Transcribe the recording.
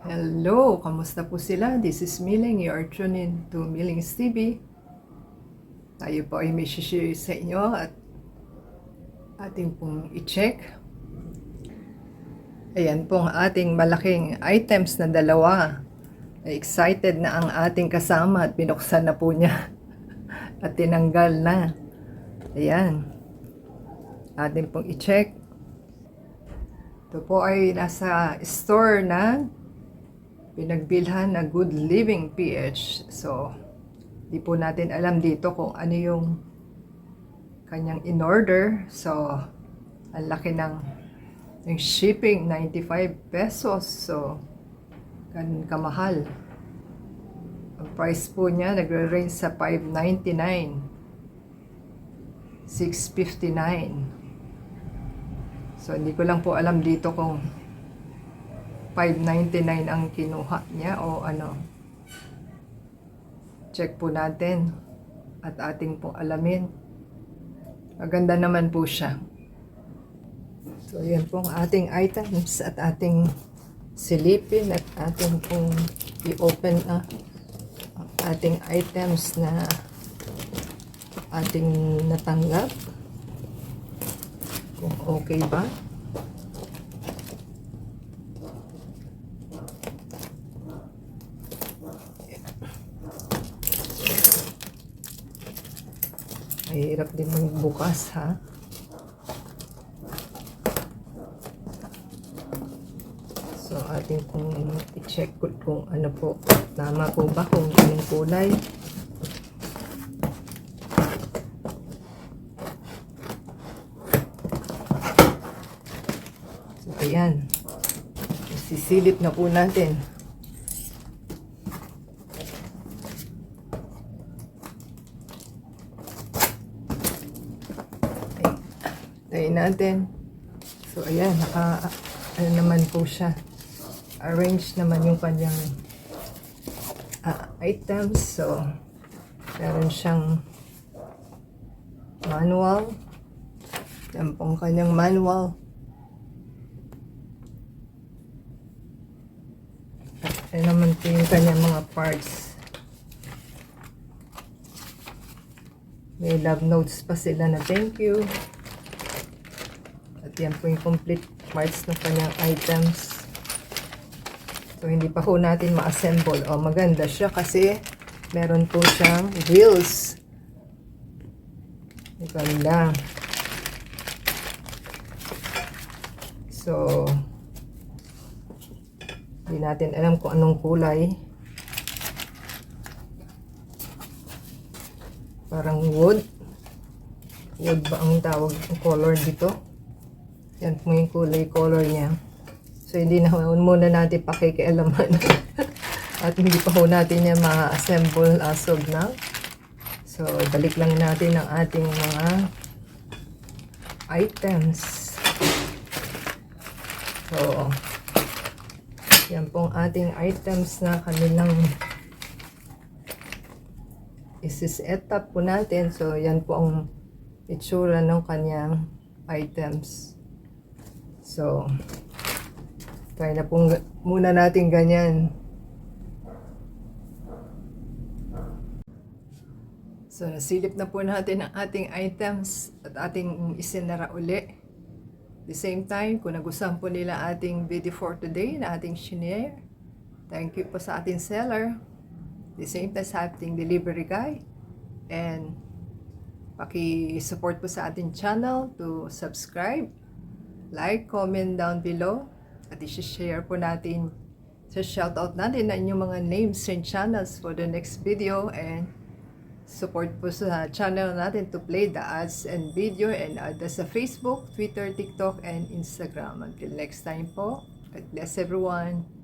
Hello, kamusta po sila? This is Miling. You are tuned in to Miling's TV. Tayo po ay may share sa inyo at ating pong i-check. Ayan po ang ating malaking items na dalawa. Excited na ang ating kasama at binuksan na po niya at tinanggal na. Ayan. Ating pong i-check. Ito po ay nasa store na pinagbilhan na Good Living PH. So, di po natin alam dito kung ano yung kanyang in-order. So, ang laki ng yung shipping, 95 pesos. So, ganun kamahal. Ang price po niya, nagre-range sa 599, 659. So, hindi ko lang po alam dito kung 599 ang kinuha niya o ano. Check po natin at ating pong alamin. Maganda naman po siya. So yan po ang ating items at ating silipin at ating pong i-open na ang ating items na ating natanggap. Kung okay ba? Mahirap din magbukas, ha? So, ating kung i-check kung ano po, tama po ba, kung anong kulay. So, ayan. Sisilip na po natin. Tayo natin. So, ayan, ano naman po siya. Arrange naman yung kanyang items. So, meron siyang manual. Yan pong kanyang manual. At ayan naman po yung kanyang mga parts. May love notes pa sila na thank you. At yan po yung complete parts ng kanyang items. So, hindi pa po natin ma-assemble. O, maganda siya kasi meron po siyang wheels. Maganda. So, hindi natin alam kung anong kulay. Parang wood. Wood ba ang tawag ng color dito? Yan po yung color niya. So, hindi na muna natin pakikialaman. At hindi pa ho natin yan ma-assemble as of now. So, balik lang natin ang ating mga items. So, yan pong ating items na kanilang isi-set up po natin. So, yan po ang itsura ng kanyang items. So, try na po muna natin ganyan. So, nasilip na po natin ang ating items at ating isinara uli. The same time, kung nagustuhan po nila ating video for today na ating shinare, thank you po sa ating seller. The same time sa ating delivery guy. And, paki-support po sa ating channel to subscribe, like, comment down below. At i-share po natin sa shoutout natin na inyong mga names and channels for the next video. And support po sa channel natin to play the ads and video and ads sa Facebook, Twitter, TikTok, and Instagram. Until next time po, God bless everyone.